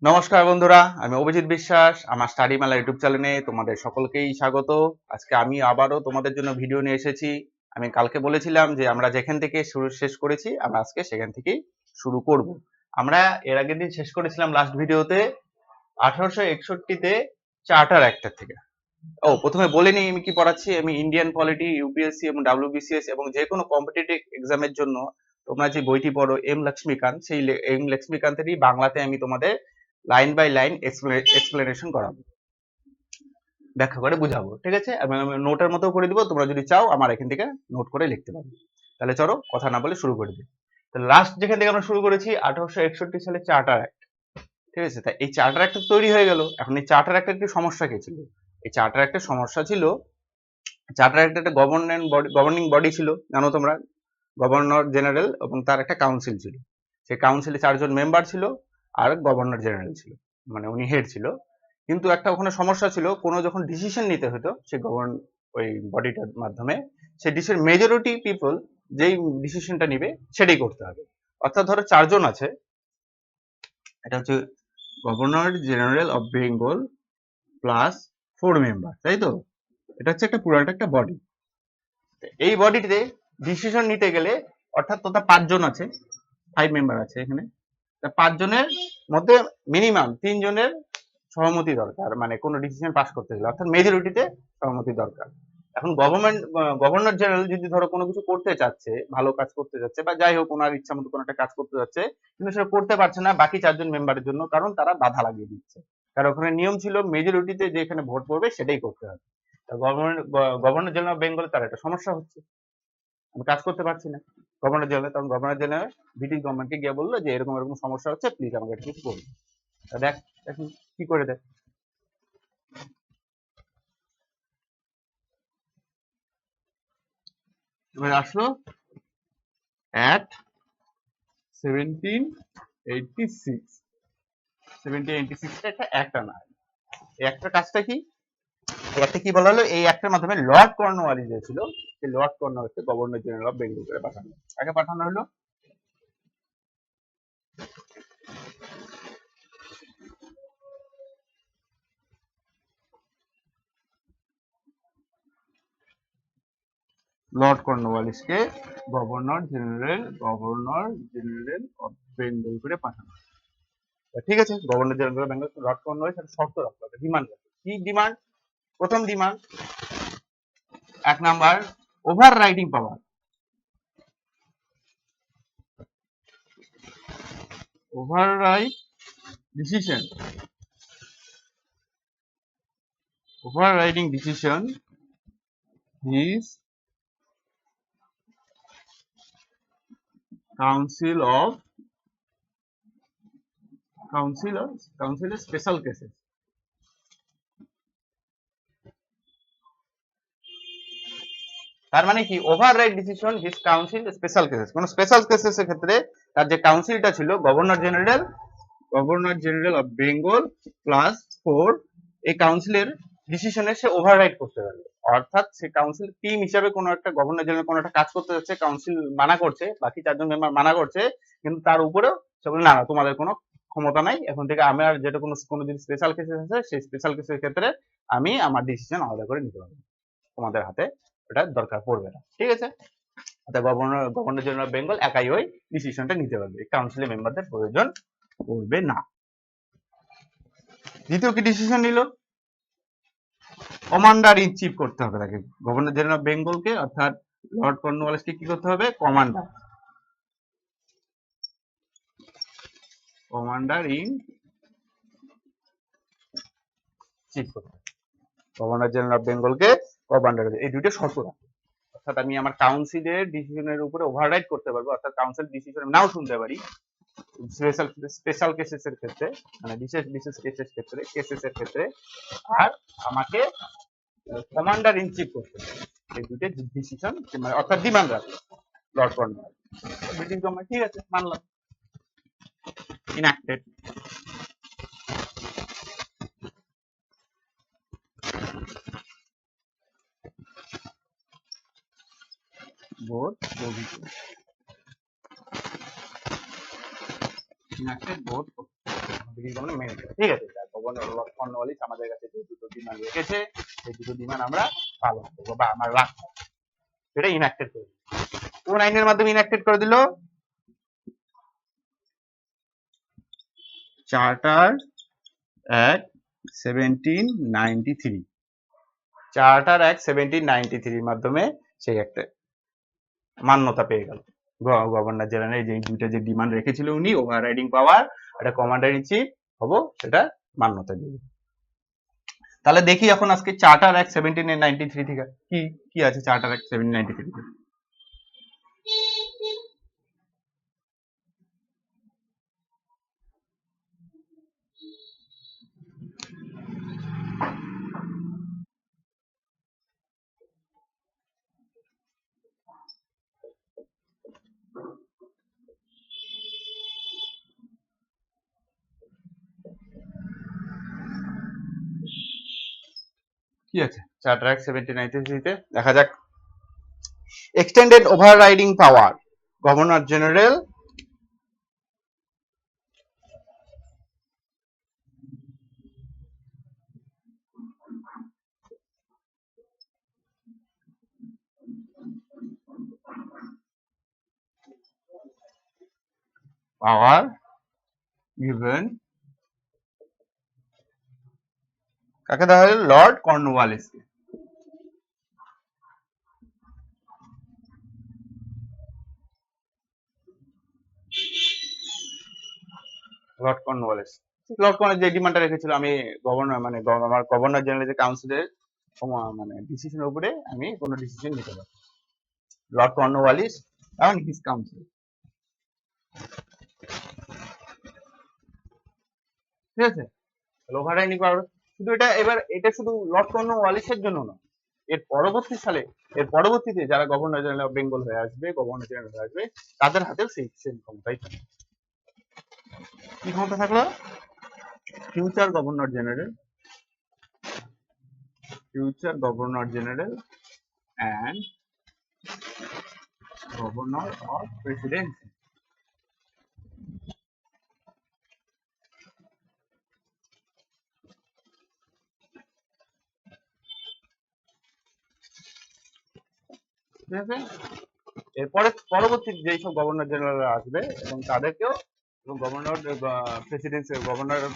নমস্কার বন্ধুরা, আমি অভিজিৎ বিশ্বাস। আমার স্টাডি মেলা ইউটিউব চ্যানেলে তোমাদের সকলকেই স্বাগত। আজকে আমি আবারও তোমাদের জন্য ভিডিও নিয়ে এসেছি। আমি কালকে বলেছিলাম যে আমরা যেখান থেকে শেষ করেছি আমরা আজকে সেখান থেকেই শুরু করব। আমরা এর আগের দিন শেষ করেছিলাম লাস্ট ভিডিওতে 1861-তে চার্টার অ্যাক্টের থেকে। প্রথমে বলে নিই আমি কি পড়াচ্ছি। আমি ইন্ডিয়ান পলিটি, ইউপিএসসি এবং ডাব্লিউবিসিএস এবং যে কোনো কম্পিটিটিভ এক্সামের জন্য তোমরা যে বইটি পড়ো এম লক্ষ্মীকান্ত, সেই এম লক্ষ্মীকান্তেরই বাংলাতে আমি তোমাদের লাইন বাই লাইন এক্সপ্লেনেশন করাবো, ব্যাখ্যা করে বুঝাবো। ঠিক আছে, আমি নোটের মতো করে দিব, তোমরা যদি চাও আমার এখান থেকে নোট করে লিখতে পারো। তাহলে চলো কথা না বলে শুরু করে দিই। লাস্ট যেখান থেকে আমরা শুরু করেছি 1861 সালে চার্টার অ্যাক্ট। ঠিক আছে, তাই এই চার্টার অ্যাক্ট তৈরি হয়ে গেল। এখন এই চার্টার অ্যাক্টের একটি সমস্যা কি ছিল? এই চার্টার অ্যাক্টের সমস্যা ছিল, চার্টার অ্যাক্ট একটা গভর্নিং বডি ছিল, জানো তোমরা। গভর্নর জেনারেল এবং তার একটা কাউন্সিল ছিল। সেই কাউন্সিলে 4 জন মেম্বার ছিল আর গভর্নর জেনারেল ছিল, মানে উনি হেড ছিল। কিন্তু একটা ওখানে সমস্যা ছিল, কোনো যখন ডিসিশন নিতে হতো সেই ওই বডিটার মাধ্যমে, সেই মেজরিটি পিপল যেই ডিসিশনটা নিবে সেটাই করতে হবে। অর্থাৎ ধরো 4 জন আছে, এটা হচ্ছে governor general of Bengal plus 4 member, তাই তো? এটা হচ্ছে একটা পুরাটা একটা বডি। এই বডিতে ডিসিশন নিতে গেলে, অর্থাৎ তোতা 5 জন আছে, 5 মেম্বার আছে এখানে, 5 জনের মধ্যে মিনিমাম 3 জনের সহমতি দরকার, মানে কোনো ডিসিশন পাস করতে গেলে, অর্থাৎ মেজরিটিতে সহমতি দরকার। এখন গভর্নর জেনারেল যদি ধরো কোনো কিছু করতে চাচ্ছে, ভালো কাজ করতে যাচ্ছে বা যাই হোক ওনার ইচ্ছা মতো কোনো একটা কাজ করতে যাচ্ছে, কিন্তু সেটা করতে পারছে না বাকি 4 জন মেম্বারের জন্য, কারণ তারা বাধা লাগিয়ে দিচ্ছে। কারণ ওখানে নিয়ম ছিল মেজরিটিতে যেখানে ভোট পড়বে সেটাই করতে হবে। গভর্নর জেনারেল অফ বেঙ্গল তার একটা সমস্যা হচ্ছে, আমি কাজ করতে পারছি না। গভর্নর জেনারেল, তখন গভর্নর জেনারেল ব্রিটিশ গভর্নমেন্টকে গিয়ে বললো যে এরকম এরকম সমস্যা হচ্ছে, প্লিজ আমাকে একটু কিছু করুন। দেখ এখন কি করে দেখ। এবার আসলো অ্যাট 1786। 1786 একটা অ্যাক্ট আনা হয়। এই অ্যাক্টের কাজটা কি? এই অ্যাক্টে কি বলা হলো, এই অ্যাক্টের মাধ্যমে লর্ড কর্নওয়ালিস যে ছিল, সেই লর্ড কর্নওয়ালিসকে গভর্নর জেনারেল অফ বেঙ্গল করে পাঠানো। আগে পাঠানো হলো লর্ড কর্নওয়ালিসকে গভর্নর জেনারেল অফ বেঙ্গল করে পাঠানো। ঠিক আছে, governor general of Bengal lord Cornwallis একটা শর্ত রাখলো, একটা ডিমান্ড রাখলো। কি ডিমান্ড? প্রথম demand, 1 number, overriding power. Override decision, overriding decision is council of special cases। তার মানে কি, override decision his council special cases, কোন স্পেশাল কেসেস এর ক্ষেত্রে তার যে কাউন্সিলটা ছিল governor general of Bengal plus 4, এই কাউন্সিলের ডিসিশনে সে ওভাররাইড করতে পারবে। অর্থাৎ সে কাউন্সিল টিম হিসাবে কোনো একটা গভর্নর জেনারেল কোনো একটা কাজ করতে যাচ্ছে, কাউন্সিল মানা করছে, বাকি 4 জন মেম্বার মানা করছে, কিন্তু তার উপরেও সে বলে না না তোমাদের কোনো ক্ষমতা নাই, এখন থেকে আমি আর যেটা কোনো যদি স্পেশাল কেসেস আছে সেই স্পেশাল কেসের ক্ষেত্রে আমি আমার ডিসিশন আলাদা করে নিতে পারবো, তোমাদের হাতে ওটা দরকার পড়বে না। ঠিক আছে, গভর্নর জেনারেল অফ বেঙ্গল একাই ওই ডিসিশনটা নিতে পারবে, কাউন্সিলের মেম্বারদের প্রয়োজন পড়বে না। দ্বিতীয় কি ডিসিশন নিল? কমান্ডার ইন চিফ করতে হবে তাকে, গভর্নর জেনারেল অফ বেঙ্গলকে অর্থাৎ লর্ড কর্নওয়ালিসকে কি করতে হবে? কমান্ডার ইন চিফ করতে হবে। গভর্নর জেনারেল অফ বেঙ্গলকে কমান্ডার, এই দুটো শর্ত রাখে। অর্থাৎ আমি আমার কাউন্সিলের ডিসিশনের উপরে ওভাররাইড করতে পারবো, অর্থাৎ কাউন্সিল ডিসিশন নাও শুনতে পারি স্পেশাল কেসেস এর ক্ষেত্রে, মানে বিশেষ কেসেস এর ক্ষেত্রে, আর আমাকে কমান্ডার ইন চিফ করতে হবে। এই দুটো ডিসিশন মানে অর্থাৎ ডিমান্ড রাখলো লর্ড কর্নওয়ালিস। ব্রিটিশ গভর্নমেন্ট ঠিক আছে মানলাম, ইনঅ্যাক্টেড। ভোট ইনঅ্যাক্টেড ভোট ব্রিটিশ গভর্নমেন্ট মেনে নিল, ঠিক আছে। গভর্নর লর্ড কর্নওয়ালিস আমাদের কাছে যে দুটো ডিমান্ড রেখেছে সেই দুটো ডিমান্ড আমরা পালন করবো বা আমরা রাখবো, সেটা ইনঅ্যাক্টেড করে দিল। কোন আইনের মাধ্যমে ইনঅ্যাক্টেড করে দিল? চার্টার অ্যাক্ট 1793, চার্টার অ্যাক্ট 1793 মাধ্যমে সেই একটা মান্যতা পেয়ে গেল। গভর্নর জেনারেল যে দুইটা যে ডিমান্ড রেখেছিল উনি, ওভাররাইডিং পাওয়ার, এটা কমান্ডার ইন চিফ হবো, সেটা মান্যতা দিবে। তাহলে দেখি এখন আজকে চার্টার অ্যাক্ট 1793 থেকে কি কি আছে চার্টার অ্যাক্ট 1793 থেকে। কি আছে চার্টার অ্যাক্ট 1793 তে? দেখা যাক। Extended overriding power, governor general power given কাকে দেওয়া হলো? লর্ড কর্নওয়ালিসকে। লর্ড কর্নওয়ালিস, লর্ড কর্নওয়ালিস যে ডিমান্ডটা রেখেছিল, আমি গভর্নর মানে আমার গভর্নর জেনারেল যে কাউন্সিলের মানে ডিসিশনের উপরে আমি কোনো ডিসিশন নিতে পারি। লর্ড কর্নওয়ালিস এবং হিজ কাউন্সিল, ঠিক আছে। ওভাররাইডিং পাওয়ার শুধু এটা, এবার এটা শুধু লর্ড কর্নওয়ালিসের জন্য না, এর পরবর্তী সালে, এর পরবর্তীতে যারা গভর্নর জেনারেল অফ বেঙ্গল হয়ে আসবে, গভর্নর জেনারেল হয়ে আসবে, তাদের হাতেও সেই সেম ক্ষমতাই থাকবে। কি ক্ষমতা থাকলো? Future governor general, future governor general and governor of presidency, ঠিক আছে। এরপরে পরবর্তী যেই সব গভর্নর জেনারেল আসবে এবং তাদেরকেও, এবং গভর্নর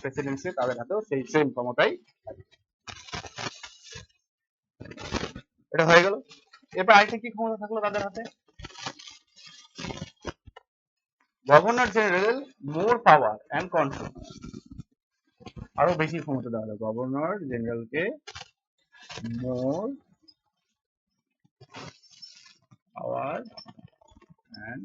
প্রেসিডেন্সি তাদের হাতেও সেই সেম ক্ষমতাই থাকবে। এটা হয়ে গেল। এরপর আরেকটা কি ক্ষমতা থাকলো তাদের হাতে? Governor general more power and control, আরো বেশি ক্ষমতা দেওয়া হলো গভর্নর জেনারেলকে, more power and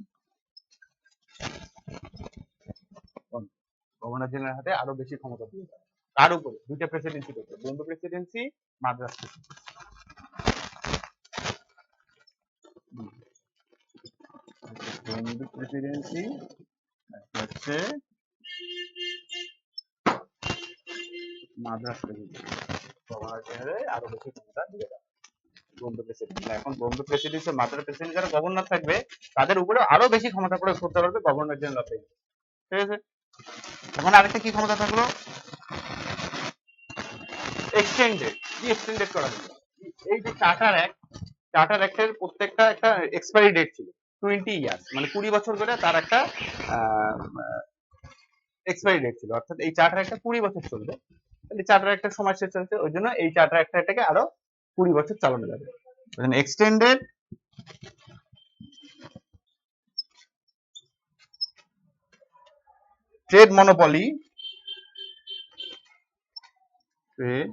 governor general হাতে আরো বেশি ক্ষমতা দিয়ে দেওয়া। তার উপরে দুইটা প্রেসিডেন্সি করতে, বোম্বে প্রেসিডেন্সি, মাদ্রাস বোম্বে প্রেসিডেন্সি হচ্ছে মাদ্রাস প্রেসিডেন্সি। গভর্নর জেনারেল আরো বেশি ক্ষমতা দিয়ে দেওয়া বোম্বে প্রেসিডেন্সি। এখন বোম্বে প্রেসিডেন্সি, মাদ্রাস প্রেসিডেন্সি যারা গভর্নর থাকবে তাদের উপরে আরো বেশি ক্ষমতা প্রয়োগ করতে পারবে গভর্নর জেনারেল অফ বেঙ্গল, ঠিক আছে। এখন আরেকটা কি ক্ষমতা থাকলো? এক্সটেন্ডেড, কি এক্সটেন্ডেড করা হলো? এই যে চার্টার অ্যাক্ট, চার্টার অ্যাক্টের প্রত্যেকটা একটা এক্সপায়ারি ডেট ছিল 20 ইয়ার্স, মানে 20 বছর করে তার একটা এক্সপায়ারি ডেট ছিল, অর্থাৎ এই চার্টার একটা 20 বছর চলবে। তাহলে চার্টার একটা সময় শেষ হচ্ছে, ওই জন্য এই চার্টার একটাকে আরো 20 বছর চালানো যাবে। Extended trade monopoly, trade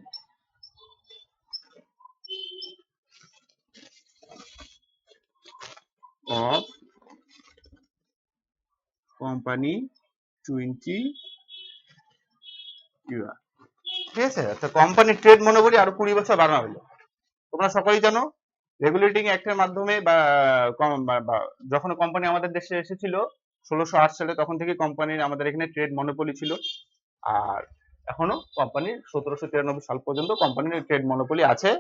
of company 20 ইয়ার, ঠিক আছে। তো কোম্পানির ট্রেড মনোপলি আরো 20 বছর বাড়ানো হলো। তোমরা সকলেই জানো রেগুলেটিং অ্যাক্টের মাধ্যমে বা যখন কোম্পানি আমাদের দেশে এসেছিল 1608 সালে, তখন থেকে কোম্পানির আমাদের এখানে ট্রেড মনোপলি ছিল। আর এখনো কোম্পানির 1793 সাল পর্যন্ত কোম্পানির ট্রেড মনোপলি আছে।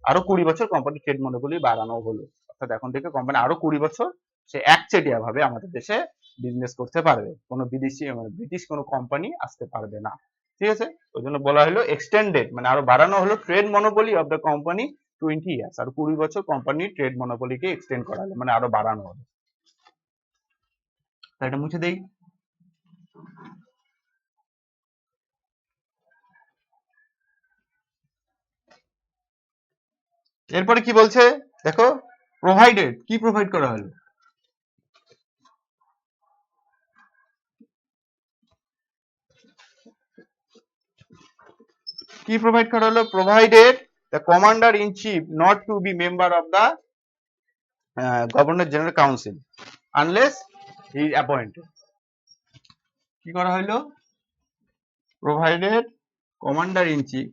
আরো 20 বছর কোম্পানির ট্রেড মনোপলি বাড়ানো হলো, অর্থাৎ এখন থেকে কোম্পানি আরো 20 বছর সে একচেটিয়া ভাবে আমাদের দেশে বিজনেস করতে পারবে, কোনো বিদেশি মানে ব্রিটিশ কোনো কোম্পানি আসতে পারবে না। ঠিক আছে, ওই জন্য বলা হলো এক্সটেন্ডেড, মানে আরো বাড়ানো হলো trade monopoly of the company 20 years, আর 20 বছর কোম্পানির ট্রেড মনোপলিকে এক্সটেন্ড করা হলো, মানে আরো বাড়ানো হলো। তাই এটা মুছে দেই। এরপরে কি বলছে দেখো, প্রোভাইডেড, কি প্রোভাইড করা হলো, কি প্রোভাইড করা হলো, provided the commander in chief not to be member of the governor general council unless he is appointed. কি করা হলো, প্রোভাইডেড কমান্ডার ইন চিফ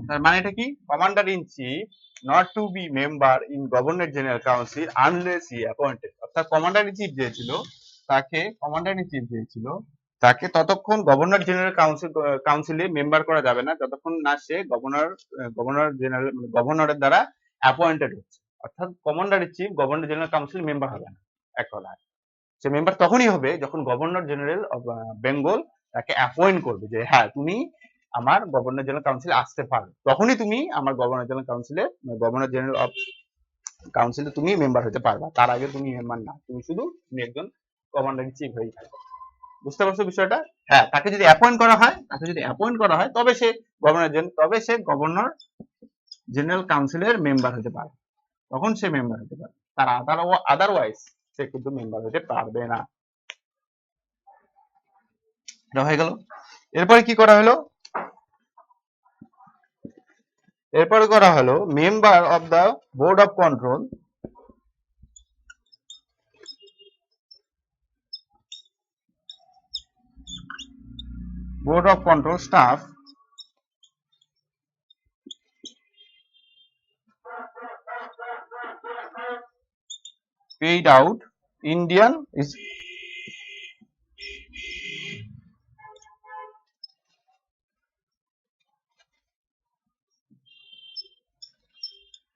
তার মানে এটা কি, commander in chief not to be member in governor general council unless he appointed, অর্থাৎ commander in chief যে ছিল তাকে, কমান্ডার ইন চিফ যে ছিল তাকে ততক্ষণ গভর্নর জেনারেল কাউন্সিলে মেম্বার করা যাবে না যতক্ষণ না সে গভর্নর জেনারেল গভর্নরের দ্বারা অ্যাপয়েন্টেড হচ্ছে। অর্থাৎ commander in chief governor general council member হবে না, এক কথায় সে মেম্বার তখনই হবে যখন গভর্নর জেনারেল অফ বেঙ্গল তাকে অ্যাপয়েন্ট করবে যে হ্যাঁ তুমি আমার গভর্নর জেনারেল কাউন্সিলে আসতে পারো, তখনই তুমি আমার গভর্নর জেনারেল কাউন্সিলে, গভর্নর জেনারেল অফ কাউন্সিলে তুমি মেম্বার হতে পারবা, তার আগে তুমি মেম্বার না, তুমি শুধু তুমি একজন কমান্ডার ইন চিফ হয়ে থাকবে। বুঝতে পারছো বিষয়টা? হ্যাঁ, তাকে যদি অ্যাপয়েন্ট করা হয়, তাকে যদি অ্যাপয়েন্ট করা হয় তবে সে গভর্নর জেনারেল কাউন্সিলের মেম্বার হতে পারে, তখন সে মেম্বার হতে পারে, তার আদারওয়াইজ সে কিন্তু মেম্বার হতে পারবে না। এটা হয়ে গেল। এরপরে কি করা হলো, এরপরে করা হলো member of the board of control, board of control staff paid out Indian is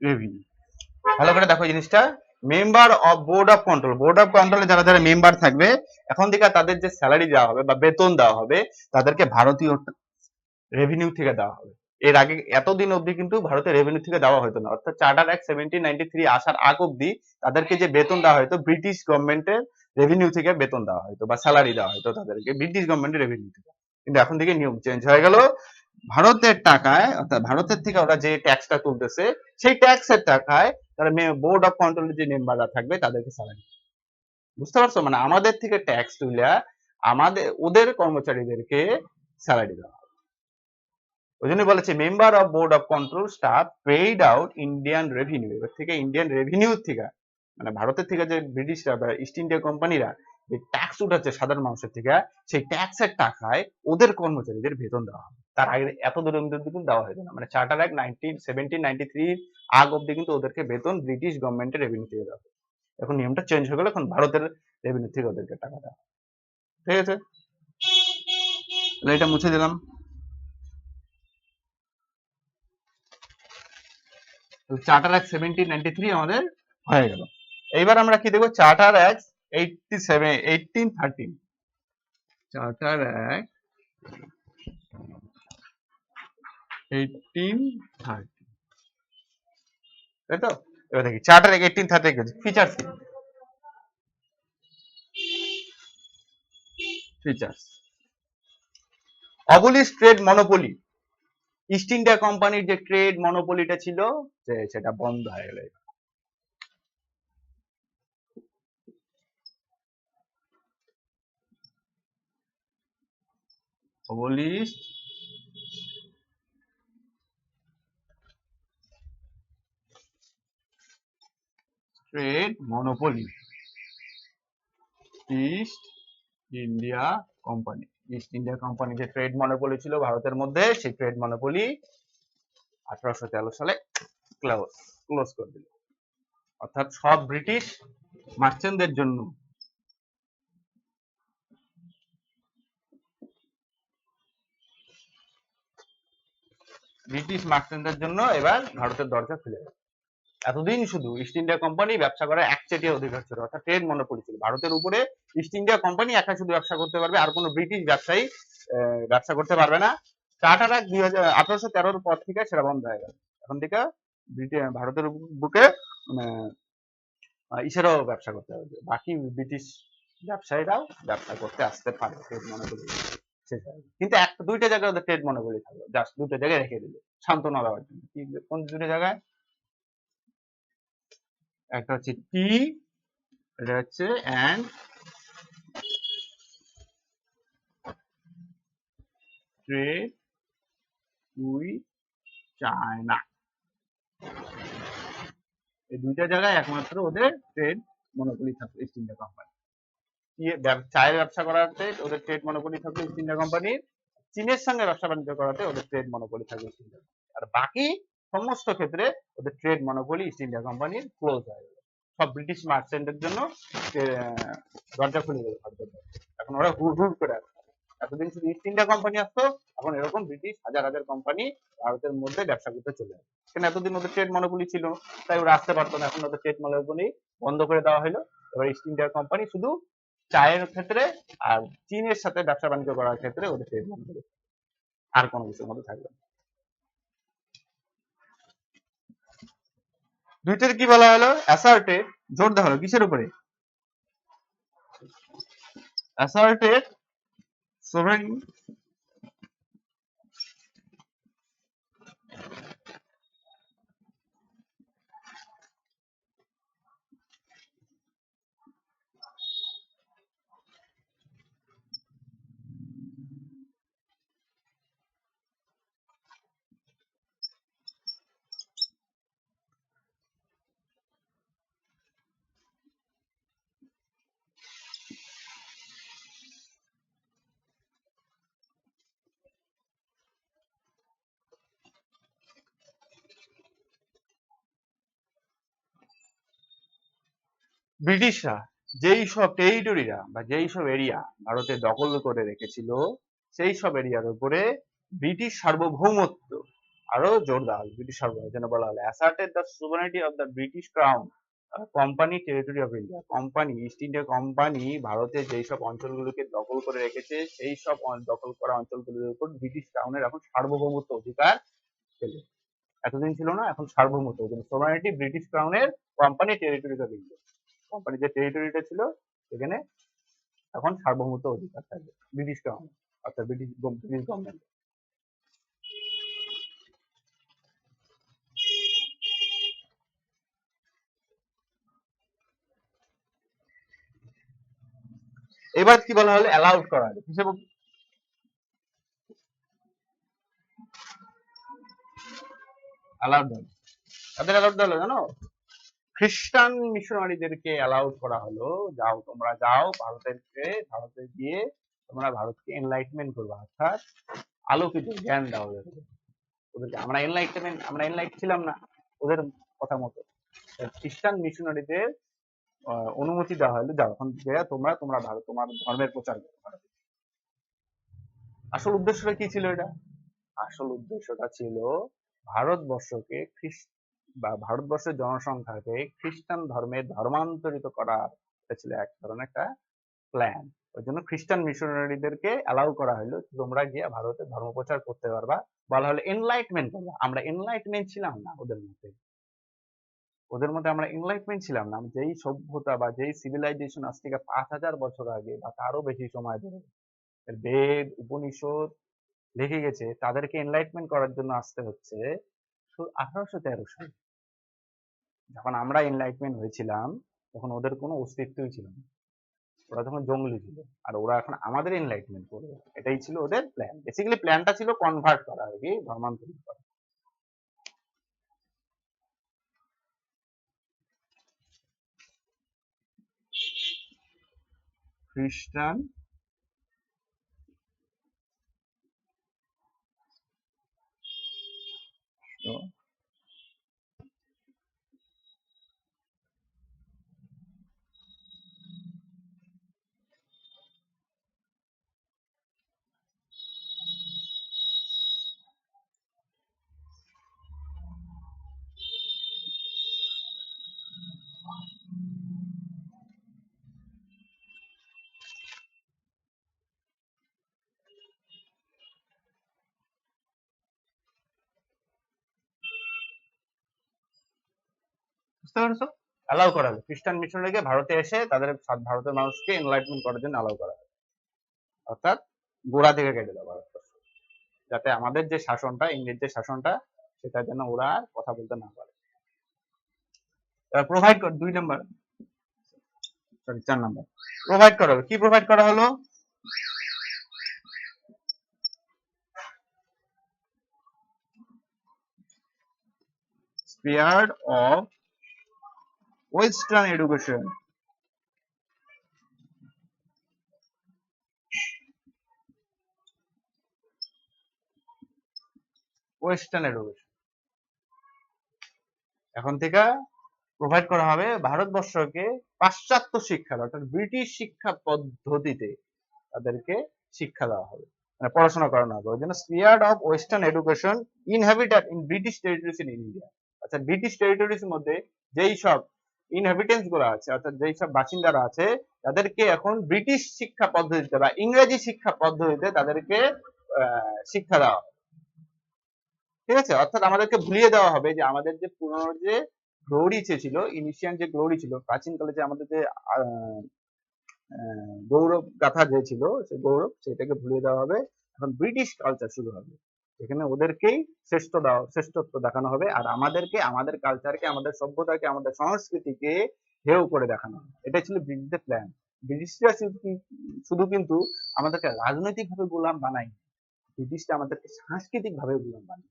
revenue। ভালো করে দেখো জিনিসটা, member of board of control, board of কন্ট্রোলে যারা যারা মেম্বার থাকবে এখন থেকে তাদের যে স্যালারি দেওয়া হবে বা বেতন দেওয়া হবে তাদেরকে ভারতীয় রেভিনিউ থেকে দেওয়া হবে। এর আগে এতদিন অবধি কিন্তু ভারতের রেভিনিউ থেকে দেওয়া হতো না, অর্থাৎ চার্টার অ্যাক্ট 1793 আসার আগ অবধি তাদেরকে যে বেতন দেওয়া হতো ব্রিটিশ গভর্নমেন্টের রেভিনিউ থেকে বেতন দেওয়া হতো বা স্যালারি দেওয়া হতো তাদেরকে ব্রিটিশ গভর্নমেন্টের রেভিনিউ থেকে। কিন্তু এখন থেকে নিয়ম চেঞ্জ হয়ে গেল, ভারতের টাকায় অর্থাৎ ভারতের থেকে ওরা যে ট্যাক্সটা তুলতেছে সেই ট্যাক্সের টাকায় তারা বোর্ড অফ কন্ট্রোলের যে মেম্বাররা থাকবে তাদেরকে স্যালারি। বুঝতে পারছো, মানে আমাদের থেকে ট্যাক্স তুলে আমাদের ওদের কর্মচারীদেরকে স্যালারি দেওয়া। ওই জন্য বলেছে member of board of control staff paid out Indian revenue, এবার থেকে ইন্ডিয়ান রেভিনিউ থেকে, মানে ভারতের থেকে যে ব্রিটিশরা বা ইস্ট ইন্ডিয়া কোম্পানিরা যে ট্যাক্স উঠাচ্ছে সাধারণ মানুষের থেকে, সেই ট্যাক্সের টাকায় ওদের কর্মচারীদের বেতন দেওয়া হবে। তার আগে এত দূর কিন্তু দেওয়া হতো না, মানে চার্টার অ্যাক্ট 1793 আগ অব্দি কিন্তু ওদেরকে বেতন ব্রিটিশ গভর্নমেন্টের রেভিনিউ থেকে দেওয়া। এখন নিয়মটা চেঞ্জ হয়ে গেল, এখন ভারতের রেভিনিউ থেকে ওদেরকে টাকা দেওয়া। ঠিক আছে, এটা মুছে দিলাম। চার্টার অ্যাক্ট 1793 আমাদের হয়ে গেল। এইবার আমরা কি দেখবো, চার্টার অ্যাক্ট 1813, চার্টার অ্যাক্ট 1830, তাই তো? এবার দেখি চার্টার অ্যাক্ট 1830 ফিচার্স কি, features abolish trade monopoly, east India কোম্পানির যে ট্রেড মনোপলিটা ছিল সেটা বন্ধ হয়ে গেল। Abolish trade monopoly, east India company. East India company যে ট্রেড মনোপলি ছিল ভারতের মধ্যে, সেই ট্রেড মনোপলি 1813 সালে ক্লোজ করে দিল। অর্থাৎ সব ব্রিটিশ মার্চেন্টদের জন্য এবার ভারতের দরজা খুলে গেল। এতদিন শুধু ইস্ট ইন্ডিয়া কোম্পানি ব্যবসা করার একচেটিয়া অধিকার ছিল, অর্থাৎ ট্রেড মনোপলি ছিল ভারতের উপরে। ইস্ট ইন্ডিয়া কোম্পানি একা শুধু ব্যবসা করতে পারবে, আর কোনো ব্রিটিশ ব্যবসায়ী ব্যবসা করতে পারবে না। চার্টার অ্যাক্ট 1813 পর থেকে সেটা বন্ধ হয়ে গেল। এখন থেকে ভারতের বুকে ইসেরাও ব্যবসা করতে হবে, বাকি ব্রিটিশ ব্যবসায়ীরাও ব্যবসা করতে আসতে পারে ট্রেড মনোপলি শেষ হয়ে গেল। কিন্তু একটা দুইটা জায়গায় ওদের ট্রেড মনোপলি থাকলো, জাস্ট দুটো জায়গায় রেখে দিল সান্ত্বনা দেওয়ার জন্য। কোন দুটো জায়গায়? একটা হচ্ছে টি, এটা হচ্ছে অ্যান্ড ট্রেড উইথ চায়না। এই দুইটা জায়গায় একমাত্র ওদের ট্রেড মনোপলি থাকলো ইস্ট ইন্ডিয়া কোম্পানি। চায়ের ব্যবসা করাতে ওদের ট্রেড মনোপলি থাকলো ইস্ট ইন্ডিয়া কোম্পানির, চীনের সঙ্গে ব্যবসা বাণিজ্য করাতে ওদের ট্রেড মনোপলি থাকলো ইস্ট ইন্ডিয়া কোম্পানি। আর বাকি সমস্ত ক্ষেত্রে ওদের ট্রেড মনোপলি ইস্ট ইন্ডিয়া কোম্পানির ক্লোজ হয়ে গেল। সব ব্রিটিশ মার্চেন্টের জন্য দরজা খুলে গেল ভারতের। এখন ওরা হুড় হুড় করে আসে। এতদিন শুধু ইস্ট ইন্ডিয়া কোম্পানি আসতো, এখন এরকম ব্রিটিশ হাজার হাজার কোম্পানি ভারতের মধ্যে ব্যবসা করতে চলে আসে। কেন? এতদিন ওদের ট্রেড মনোপলি ছিল, তাই ওরা আসতে পারতো না। এখন ওদের ট্রেড মনোপলি বন্ধ করে দেওয়া হলো। এবার ইস্ট ইন্ডিয়া কোম্পানি শুধু চায়ের ক্ষেত্রে আর চীনের সাথে ব্যবসা বাণিজ্য করার ক্ষেত্রে ওদের ট্রেড মনোপলি, আর কোনো কিছুর মধ্যে থাকবে না। দুইটার কি বলা হলো? অ্যাসার্টেড, জোর দেওয়া হলো কিসের উপরে? অ্যাসার্টেড সোভারেইন ব্রিটিশরা যেই সব টেরিটরিরা বা যেই সব এরিয়া ভারতে দখল করে রেখেছিল, সেই সব এরিয়ার উপরে ব্রিটিশ সার্বভৌমত্ব আরো জোর দেওয়া হলো। ব্রিটিশ সার্বভৌমত্ব যেন বলা হলো asserted the sovereignty of the British crown company territory of India. Company, east India company ভারতে যেই সব অঞ্চলগুলোকে দখল করে রেখেছে, সেই সব দখল করা অঞ্চলগুলোর উপর ব্রিটিশ ক্রাউনের এখন সার্বভৌমত্ব অধিকার ছিল। এতদিন ছিল না, এখন সার্বভৌমত্ব। সোভারিনিটি ব্রিটিশ ক্রাউনের, কোম্পানি টেরিটরি অফ ইন্ডিয়া। কোম্পানির যে টেরিটরিটা ছিল সেখানে এখন সার্বভৌমত্ব অধিকার থাকবে ব্রিটিশ ক্রাউন, অর্থাৎ ব্রিটিশ গভর্নমেন্ট। এবার কি বলা হলো? অ্যালাউড করা হলো হিসেবে। অ্যালাউড হলো, তাদের অ্যালাউড হলো জানো? খ্রিস্টান মিশনারিদেরকে অ্যালাউড করা হলো, যাও তোমরা যাও ভারতে গিয়ে তোমরা ভারতকে এনলাইটমেন্ট করবে, অর্থাৎ আলোকিত জ্ঞান দাও ওদেরকে। আমরা এনলাইট ছিলাম না ওদের কথা মতো। খ্রিস্টান মিশনারিদের অনুমতি দেওয়া হলো, যাও এখন তোমরা তোমরা ভারত তোমার ধর্মের প্রচার করো ভারতে। আসল উদ্দেশ্যটা কি ছিল এটা? আসল উদ্দেশ্যটা ছিল ভারতবর্ষকে ভারতবর্ষের জনসংখ্যাকে খ্রিস্টান ধর্মে ধর্মান্তরিত করা। এটা ছিল এক ধরনের একটা প্ল্যান। ওই জন্য খ্রিস্টান মিশনারিদেরকে অ্যালাউ করা হলো, তোমরা গিয়ে ভারতে ধর্ম প্রচার করতে পারবা। বলা হলো এনলাইটমেন্ট করবা। আমরা এনলাইটমেন্ট ছিলাম না ওদের মধ্যে আমরা এনলাইটমেন্ট ছিলাম না। যেই সভ্যতা বা যেই সিভিলাইজেশন আজ থেকে 5000 বছর আগে বা তারও বেশি সময় ধরে বেদ উপনিষদ লিখে গেছে, তাদেরকে এনলাইটমেন্ট করার জন্য আসতে হচ্ছে 1813 সালে। যখন আমরা এনলাইটমেন্ট হয়েছিলাম তখন ওদের কোনো অস্তিত্বই ছিল না, ওরা তখন জঙ্গলি ছিল। আর ওরা এখন আমাদের এনলাইটমেন্ট করবে, এটাই ছিল ওদের প্ল্যান। বেসিক্যালি প্ল্যানটা ছিল কনভার্ট করা, আর কি ধর্মান্তরিত করা। খ্রিস্টান বুঝতে পারছো? অ্যালাউ করা হলো খ্রিস্টান মিশনারিকে ভারতে এসে তাদের ভারতের মানুষকে এনলাইটমেন্ট করার জন্য অ্যালাউ করা হয়, অর্থাৎ গোড়া থেকে কেটে দেওয়া ভারতবর্ষ, যাতে আমাদের যে শাসনটা, ইংরেজ যে শাসনটা, সেটা যেন ওরা আর কথা বলতে না পারে। Provide 2 number, sorry 4 number, provide করা হলো। কি প্রোভাইড করা হলো? Spear of western education. Western education এখন থেকে প্রোভাইড করা হবে ভারতবর্ষকে পাশ্চাত্য শিক্ষা, অর্থাৎ ব্রিটিশ শিক্ষা পদ্ধতিতে তাদেরকে শিক্ষা দেওয়া হবে, মানে পড়াশোনা করানো হবে। ওই জন্য spear of western education inhabited in British territories in India. আচ্ছা, ব্রিটিশ টেরিটরিজ মধ্যে যেই সব ইনহ্যাবিটেন্টস গুলো আছে, অর্থাৎ যেই সব বাসিন্দারা আছে, তাদেরকে এখন ব্রিটিশ শিক্ষা পদ্ধতিতে বা ইংরেজি শিক্ষা পদ্ধতিতে তাদেরকে শিক্ষা দেওয়া হবে। ঠিক আছে? অর্থাৎ আমাদেরকে ভুলিয়ে দেওয়া হবে যে আমাদের যে পুরনো যে গ্লোরি ছিল, ইনিশিয়ান যে গ্লোরি ছিল, প্রাচীনকালে যে আমাদের যে গৌরব গাথা যে ছিল, সেই গৌরব সেটাকে ভুলিয়ে দেওয়া হবে। এখন ব্রিটিশ কালচার শুরু হবে, এখানে ওদেরকেই শ্রেষ্ঠত্ব দেখানো হবে, আর আমাদেরকে, আমাদের কালচারকে, আমাদের সভ্যতাকে, আমাদের সংস্কৃতিকে হেয় করে দেখানো হবে। এটাই ছিল ব্রিটিশদের প্ল্যান। ব্রিটিশরা শুধু কিন্তু আমাদেরকে রাজনৈতিক ভাবে গোলাম বানায়, ব্রিটিশরা আমাদেরকে সাংস্কৃতিক ভাবে গোলাম বানায়।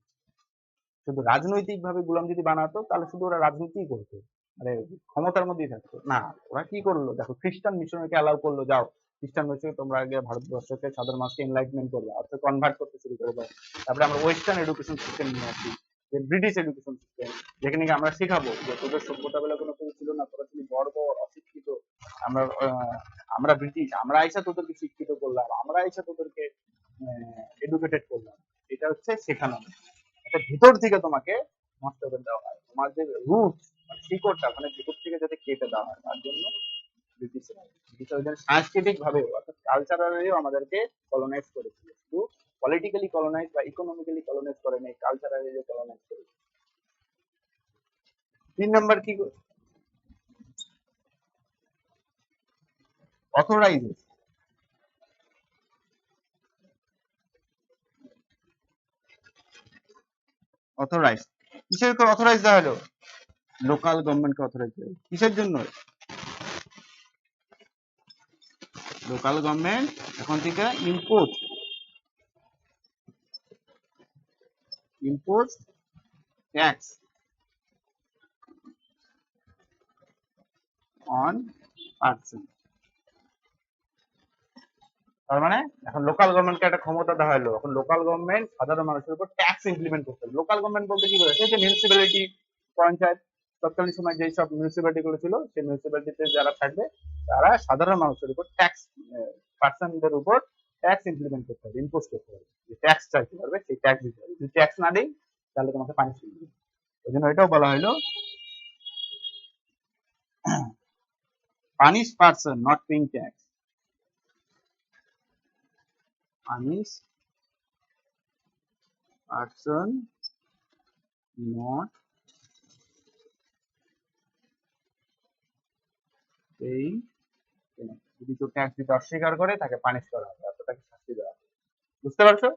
শুধু রাজনৈতিক ভাবে গোলাম যদি বানাতো তাহলে শুধু ওরা রাজনীতি করতো, মানে ক্ষমতার মধ্যেই থাকতো না। ওরা কি করলো দেখো, খ্রিস্টান মিশনারিকে অ্যালাউ করলো, যাও খ্রিস্টান মিশনারি তোমরা আগে ভারতবর্ষকে, সাধারণ মানুষকে এনলাইটমেন্ট করবে, অর্থাৎ কনভার্ট করতে শুরু করে দাও। তারপরে আমরা ওয়েস্টার্ন এডুকেশন সিস্টেম নিয়ে আসি, যে ব্রিটিশ এডুকেশন সিস্টেম, যেখানে আমরা শেখাবো যে তোদের সভ্যতা বলে কোনো কিছু ছিল না, তোরা ছিল বর্ব, অশিক্ষিত। আমরা আমরা ব্রিটিশ, আমরা আইসা তোদেরকে শিক্ষিত করলাম, আমরা আইসা তোদেরকে এডুকেটেড করলাম। এটা হচ্ছে শেখানো, এটা ভিতর থেকে তোমাকে নষ্ট করে দেওয়া হয়, তোমার যে রুট, শিকড়টা মানে ভিতর থেকে যাতে কেটে দেওয়া হয়, তার জন্য ব্রিটিশরা সাংস্কৃতিক ভাবে, অর্থাৎ কালচারালিও আমাদেরকে কলোনাইজ করেছিল। শুধু পলিটিক্যালি কলোনাইজ বা ইকোনমিক্যালি কলোনাইজ করে নাই, কালচারালি কলোনাইজ করেছিল। 3 নাম্বার কি? অথরাইজ। অথরাইজ কিসের অথরাইজ দেওয়া হলো? লোকাল গভর্নমেন্টকে অথরাইজ দেওয়া হলো। কিসের জন্য? লোকাল গভর্নমেন্ট এখন থেকে ইম্পোজ ট্যাক্স অন পার্সন। তার মানে এখন লোকাল গভর্নমেন্টকে একটা ক্ষমতা দেওয়া হলো, এখন লোকাল গভর্নমেন্ট সাধারণ মানুষের উপর ট্যাক্স ইমপ্লিমেন্ট করতে হবে। লোকাল গভর্নমেন্ট বলতে কি বোঝাচ্ছে? যে মিউনিসিপ্যালিটি, পঞ্চায়েত, তৎকালীন সময় যেই সব মিউনিসিপ্যালিটি গুলো ছিল, সেই মিউনিসিপ্যালিটিতে যারা থাকবে তারা সাধারণ মানুষের উপর ট্যাক্স, পার্সনদের উপর ট্যাক্স ইমপ্লিমেন্ট করতে হবে, ইম্পোজ করতে হবে। যে ট্যাক্স চাইতে পারবে সেই ট্যাক্স দিতে হবে, যদি ট্যাক্স না দেই তাহলে তোমাকে পানিশমেন্ট দিবে। ওই জন্য এটাও বলা হলো punish person not paying tax, punish person not paying. যদি কেউ ট্যাক্স দিতে অস্বীকার করে তাকে পানিশ করা হবে, অর্থাৎ তাকে শাস্তি দেওয়া হবে। বুঝতে পারছো?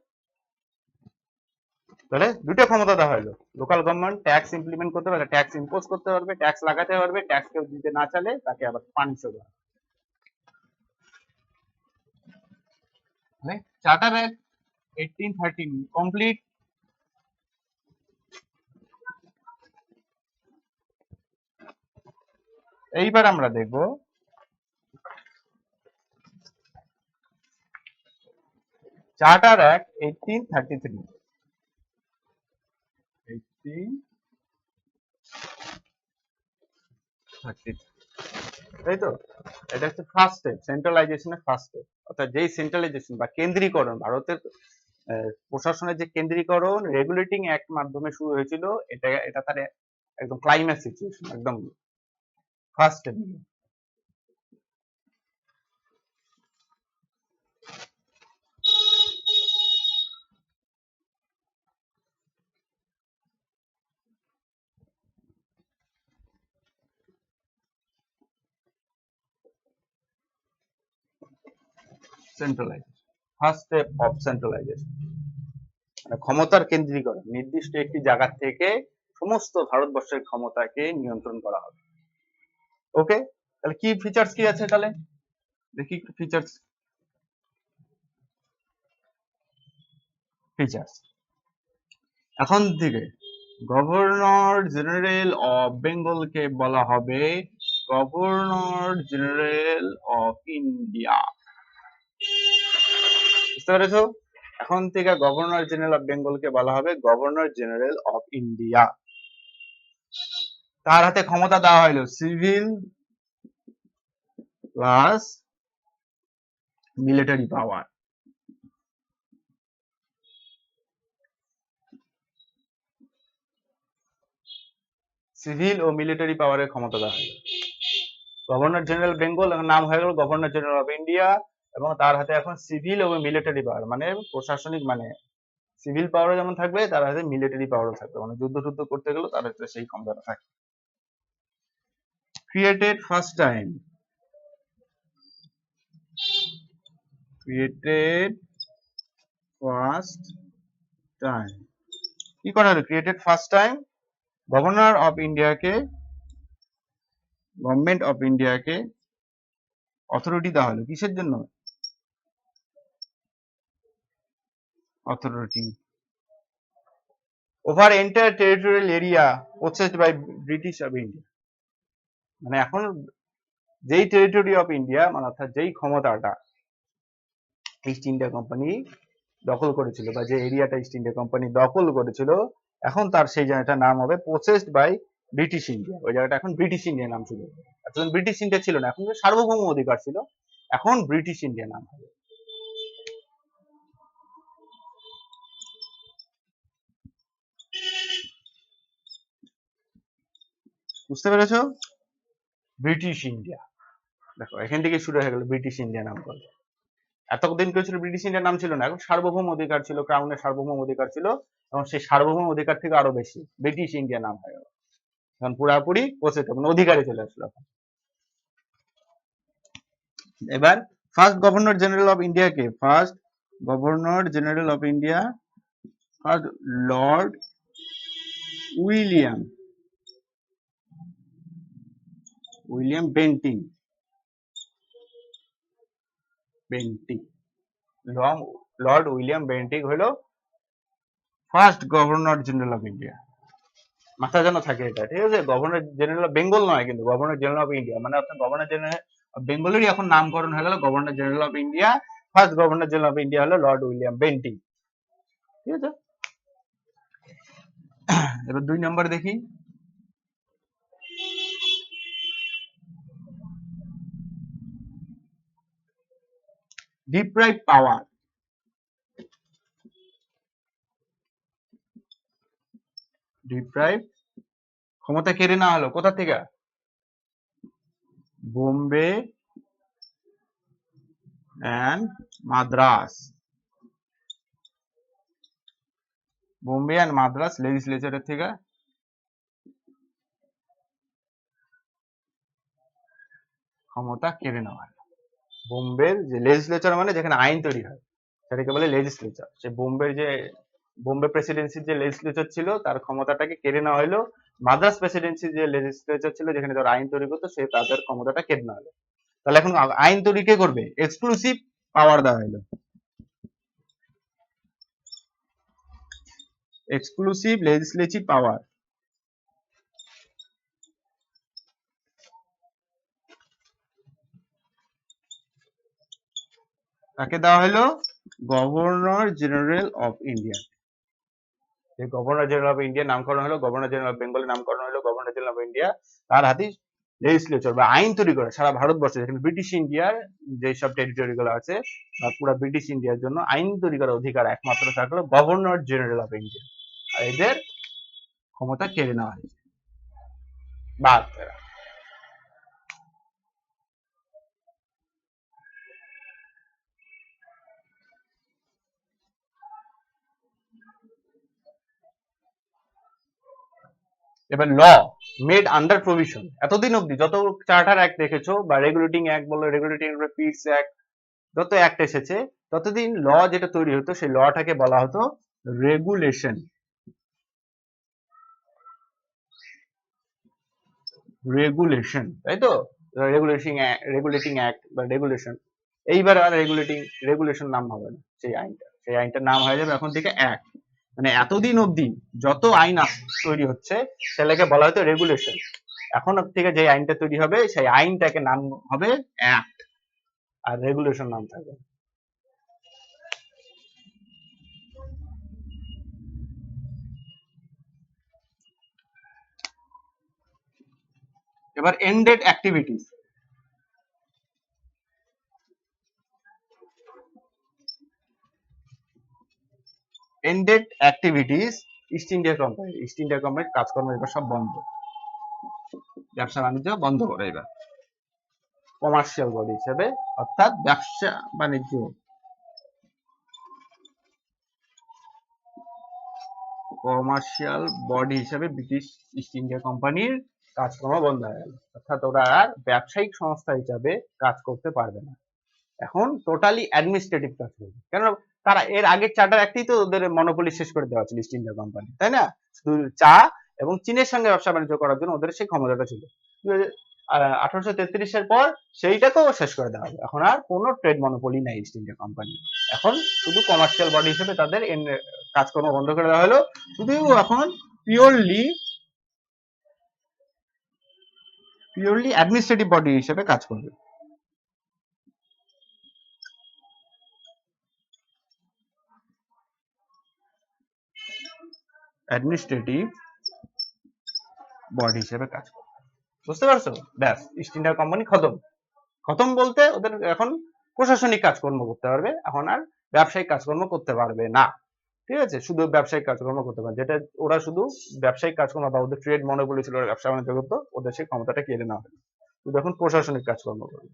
তাহলে দুটো ক্ষমতা দেওয়া হলো, লোকাল গভর্নমেন্ট ট্যাক্স ইমপ্লিমেন্ট করতে পারবে, ট্যাক্স ইম্পোজ করতে পারবে, ট্যাক্স লাগাতে পারবে, ট্যাক্স কেউ দিতে না চালে তাকে আবার পানিশও দেওয়া হবে। Charter act 1813 complete. এইবার আমরা দেখব চার্টার অ্যাক্ট 1833, 1833, তাই তো? এটা হচ্ছে ফার্স্ট স্টেপ, সেন্ট্রালাইজেশনের ফার্স্ট স্টেপ। অর্থাৎ যেই সেন্ট্রালাইজেশন বা কেন্দ্রীকরণ ভারতের প্রশাসনের যে কেন্দ্রীকরণ রেগুলেটিং অ্যাক্ট মাধ্যমে শুরু হয়েছিল, এটা এটা তার একদম ক্লাইম্যাক্স সিচুয়েশন, একদম first step. Centralisation, first step of centralisation, মানে ক্ষমতার কেন্দ্রীকরণ, নির্দিষ্ট একটি জায়গা থেকে সমস্ত ভারতবর্ষের ক্ষমতাকে নিয়ন্ত্রণ করা হবে। ওকে, তাহলে কি ফিচার্স কি আছে তাহলে দেখি একটু ফিচার্স। ফিচার্স এখন থেকে গভর্নর জেনারেল অফ বেঙ্গলকে বলা হবে গভর্নর জেনারেল অফ ইন্ডিয়া। বুঝতে পেরেছো? এখন থেকে গভর্নর জেনারেল অফ বেঙ্গলকে বলা হবে গভর্নর জেনারেল অফ ইন্ডিয়া। তার হাতে ক্ষমতা দেওয়া হলো civil plus military power. Civil ও মিলিটারি পাওয়ারের ক্ষমতা দেওয়া হলো। গভর্নর জেনারেল বেঙ্গল এখন নাম হয়ে গেল গভর্নর জেনারেল অফ ইন্ডিয়া, এবং তার হাতে এখন সিভিল এবং মিলিটারি পাওয়ার, মানে প্রশাসনিক, মানে সিভিল পাওয়ারও যেমন থাকবে তার হাতে মিলিটারি পাওয়ারও থাকবে, মানে যুদ্ধ টুদ্ধ করতে গেলেও তার হাতে সেই ক্ষমতাটা থাকবে। Created first time, created first time, কি করা হলো? Created first time governor of ইন্ডিয়াকে, গভর্নমেন্ট অফ ইন্ডিয়াকে অথরিটি দেওয়া হলো কিসের জন্য? Authority over entire territorial area possessed by British of India, মানে এখন যেই টেরিটরি অফ ইন্ডিয়া, মানে অর্থাৎ যেই ক্ষমতাটা ইস্ট ইন্ডিয়া কোম্পানি দখল করেছিল, বা যে এরিয়াটা ইস্ট ইন্ডিয়া কোম্পানি দখল করেছিল, এখন তার সেই জায়গাটার নাম হবে পসেসড বাই ব্রিটিশ ইন্ডিয়া। ওই জায়গাটা এখন ব্রিটিশ ইন্ডিয়া নাম ছিল। এতদিন ব্রিটিশ ইন্ডিয়া ছিল না, এখন সার্বভৌম অধিকার ছিল, এখন ব্রিটিশ ইন্ডিয়া নাম হবে। বুঝতে পেরেছো? ব্রিটিশ ইন্ডিয়া, দেখো এখান থেকে শুরু হয়ে গেল ব্রিটিশ ইন্ডিয়া নাম করে। এতদিন কেউ ছিল ব্রিটিশ ইন্ডিয়ার নাম ছিল না, এখন সার্বভৌম অধিকার ছিল, ক্রাউনের সার্বভৌম অধিকার ছিল, এবং সেই সার্বভৌম অধিকার থেকে আরো বেশি ব্রিটিশ ইন্ডিয়া নাম হয়ে গেল, এখন পুরাপুরি পৌঁছে মানে অধিকারে চলে আসলো। এবার first governor general of India কে? First governor general of India first lord William, William Bentinck, Bentinck, lord William Bentinck হলো first governor general of India. মাথা যেন থাকে এটা, ঠিক আছে? গভর্নর জেনারেল অফ বেঙ্গল নয়, কিন্তু গভর্নর জেনারেল অফ ইন্ডিয়া, মানে অর্থাৎ গভর্নর জেনারেল বেঙ্গলেরই এখন নামকরণ হয়ে গেল governor general of India. First governor general of India হলো লর্ড উইলিয়াম বেন্টিং, ঠিক আছে? এবার 2 নম্বর দেখি। ডিপ্রাইভ পাওয়ার, ডিপ্রাইভ ক্ষমতা কেড়ে নেওয়া হলো কোথা থেকে? বোম্বে অ্যান্ড মাদ্রাস, বোম্বে অ্যান্ড মাদ্রাস লেজিসলেচারের থেকে ক্ষমতা কেড়ে নেওয়া হলো। বোম্বের যে লেজিসলেচার, মানে যেখানে আইন তৈরি হয়, সেটাকে বলে লেজিসলেচার। সে বোম্বের যে বোম্বে প্রেসিডেন্সির যে লেজিসলেচার ছিল তার ক্ষমতাটাকে কেড়ে নেওয়া হলো। মাদ্রাস প্রেসিডেন্সির যে লেজিসলেচার ছিল, যেখানে তার আইন তৈরি করতো, সে তাদের ক্ষমতাটা কেড়ে নেওয়া হলো। তাহলে এখন আইন তৈরি কে করবে? এক্সক্লুসিভ পাওয়ার দেওয়া হলো, এক্সক্লুসিভ লেজিসলেটিভ পাওয়ার। তাকে দেওয়া হলো গভর্নর জেনারেল অফ ইন্ডিয়া। যে গভর্নর জেনারেল অফ ইন্ডিয়া নামকরণ হলো, গভর্নর জেনারেল অফ বেঙ্গলের নামকরণ হলো গভর্নর জেনারেল অফ ইন্ডিয়া। তার হাতেই লেজিসলেচর বা আইন তৈরি করে সারা ভারতবর্ষে, যেখানে ব্রিটিশ ইন্ডিয়ার যেসব টেরিটরি গুলো আছে বা পুরো ব্রিটিশ ইন্ডিয়ার জন্য আইন তৈরি করার অধিকার একমাত্র থাকলো গভর্নর জেনারেল অফ ইন্ডিয়া। আর এদের ক্ষমতা কেড়ে নেওয়া হয়েছে। বাদ এবার ল মেড আন্ডার প্রভিশন, এতদিন অব্দি যত চার্টার অ্যাক্ট দেখেছো বা রেগুলেটিং অ্যাক্ট বলো, রেগুলেটিং পিস অ্যাক্ট, যত অ্যাক্ট এসেছে ততদিন ল যেটা তৈরি হতো সেই লটাকে বলা হতো রেগুলেশন। রেগুলেশন, তাই তো? রেগুলেটিং অ্যাক্ট বা রেগুলেশন। এইবার আর রেগুলেশন নাম হবে না সেই আইনটার নাম হয়ে যাবে এখন থেকে অ্যাক্ট। মানে এতদিন অবধি যত আইন তৈরি হচ্ছে সেটাকে বলা হতো রেগুলেশন। এখন থেকে যে আইনটা তৈরি হবে সেই আইনটাকে নাম হবে অ্যাক্ট, আর রেগুলেশন নাম থাকবে। এবার ended activities. Ended activities, east India কোম্পানির কাজকর্ম এবার সব বন্ধ, ব্যবসা বাণিজ্য বন্ধ করে এবার কমার্শিয়াল বডি হিসেবে, অর্থাৎ ব্যবসা বাণিজ্য কমার্শিয়াল বডি হিসেবে ব্রিটিশ ইস্ট ইন্ডিয়া কোম্পানির কাজকর্ম বন্ধ হয়ে গেল। অর্থাৎ ওরা আর ব্যবসায়িক সংস্থা হিসাবে কাজ করতে পারবে না, এখন টোটালি অ্যাডমিনিস্ট্রেটিভ কাজ করবে। কেন? তারা এর আগের চার্টার অ্যাক্টেই তো ওদের মনোপলি শেষ করে দেওয়া ছিল ইস্ট ইন্ডিয়া কোম্পানি, তাই না? শুধু চা এবং চীনের সঙ্গে ব্যবসা বাণিজ্য করার জন্য ওদের সেই ক্ষমতাটা ছিল। 1833-এর পর সেইটাকেও শেষ করে দেওয়া হবে, এখন আর কোনো ট্রেড মনোপলি নাই ইস্ট ইন্ডিয়া কোম্পানি, এখন শুধু কমার্শিয়াল বডি হিসেবে তাদের কাজকর্ম বন্ধ করে দেওয়া হলো, শুধু এখন পিওরলি অ্যাডমিনিস্ট্রেটিভ বডি হিসেবে কাজ করবে। অ্যাডমিনিস্ট্রেটিভ বডি হিসেবে কাজ করবে, বুঝতে পারছো? ব্যাস, ইস্ট ইন্ডিয়া কোম্পানি খতম। খতম বলতে ওদের এখন প্রশাসনিক কাজকর্ম করতে পারবে, এখন আর ব্যবসায়িক কাজকর্ম করতে পারবে না। ঠিক আছে, শুধু ব্যবসায়িক কাজকর্ম করতে পারবে, যেটা ওরা শুধু ব্যবসায়িক কাজকর্ম বা ওদের ট্রেড মনোপলি ছিল, ব্যবসা বাণিজ্য করতো, ওদের সেই ক্ষমতাটা কেড়ে নেওয়া হবে, শুধু এখন প্রশাসনিক কাজকর্ম করবে।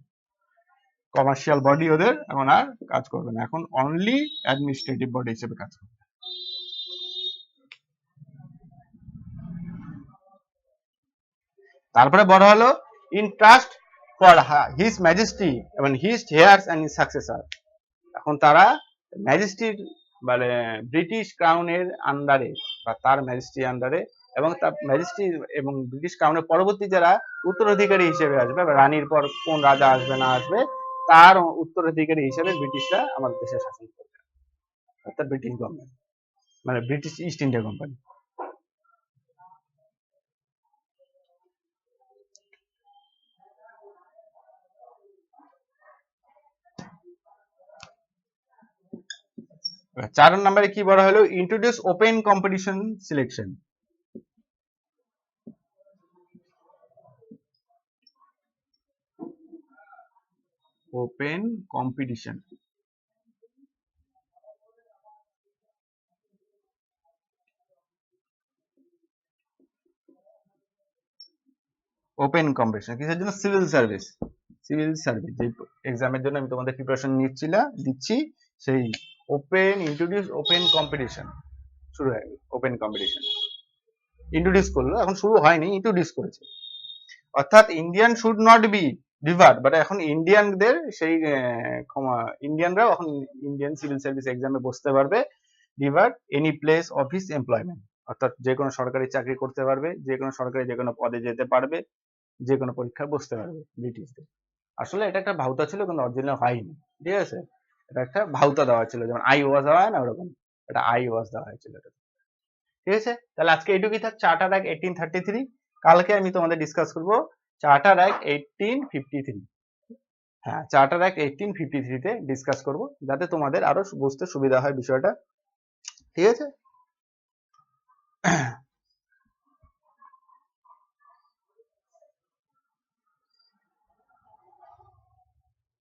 কমার্শিয়াল বডি ওদের এখন আর কাজ করবে না, এখন অনলি অ্যাডমিনিস্ট্রেটিভ বডি হিসেবে কাজ করবে। তারপরে বড় হলো in trust for his majesty এবং his heirs and his successor. এখন তারা ম্যাজেস্টির মানে ব্রিটিশ ক্রাউনের আন্ডারে বা তার ম্যাজেস্টির আন্ডারে, এবং তার ম্যাজেস্টি এবং ব্রিটিশ ক্রাউনের পরবর্তী যারা উত্তরাধিকারী হিসেবে আসবে বা রানীর পর কোন রাজা আসবে না আসবে তার উত্তরাধিকারী হিসেবে ব্রিটিশরা আমাদের দেশে শাসন করবে, অর্থাৎ ব্রিটিশ গভর্নমেন্ট মানে ব্রিটিশ ইস্ট ইন্ডিয়া কোম্পানি। 4 নম্বরে কি বলা হলো? Introduce open competition selection. Open competition, open competition কিসের জন্য? Civil service. যে এক্সামের জন্য আমি তোমাদের প্রিপারেশন দিচ্ছি, সেই ইন্ট্রোডিউস ওপেন কম্পিটিশন শুরু হয়ে গেল। ওপেন কম্পিটিশন ইন্ট্রোডিউস করলো, এখন শুরু হয়নি, ইন্ট্রোডিউস করেছে। অর্থাৎ Indian should not be divert, but এখন ইন্ডিয়ানদের সেই ইন্ডিয়ানরাও এখন ইন্ডিয়ান সিভিল সার্ভিস এক্সামে বসতে পারবে, ডিভার্ট এনি প্লেস অফিস এমপ্লয়মেন্ট, অর্থাৎ যে কোনো সরকারি চাকরি করতে পারবে, যে কোনো সরকারি যে কোনো পদে যেতে পারবে, যে কোনো পরীক্ষা বসতে পারবে ব্রিটিশদের। আসলে এটা একটা ভাউতা ছিল, কিন্তু অরিজিনাল হয়নি, ঠিক আছে? এটা একটা ভাউতা দেওয়া ছিল, যেমন আই ওয়াজ দেওয়া হয় না, ওরকম এটা আই ওয়াজ দেওয়া হয়েছিল এটা। ঠিক আছে, তাহলে আজকে এইটুকুই থাক চার্টার অ্যাক্ট 1833। কালকে আমি তোমাদের ডিসকাস করবো চার্টার অ্যাক্ট 1853। হ্যাঁ, চার্টার অ্যাক্ট 1853 তে ডিসকাস করব, যাতে তোমাদের আরো বুঝতে সুবিধা হয় বিষয়টা। ঠিক আছে?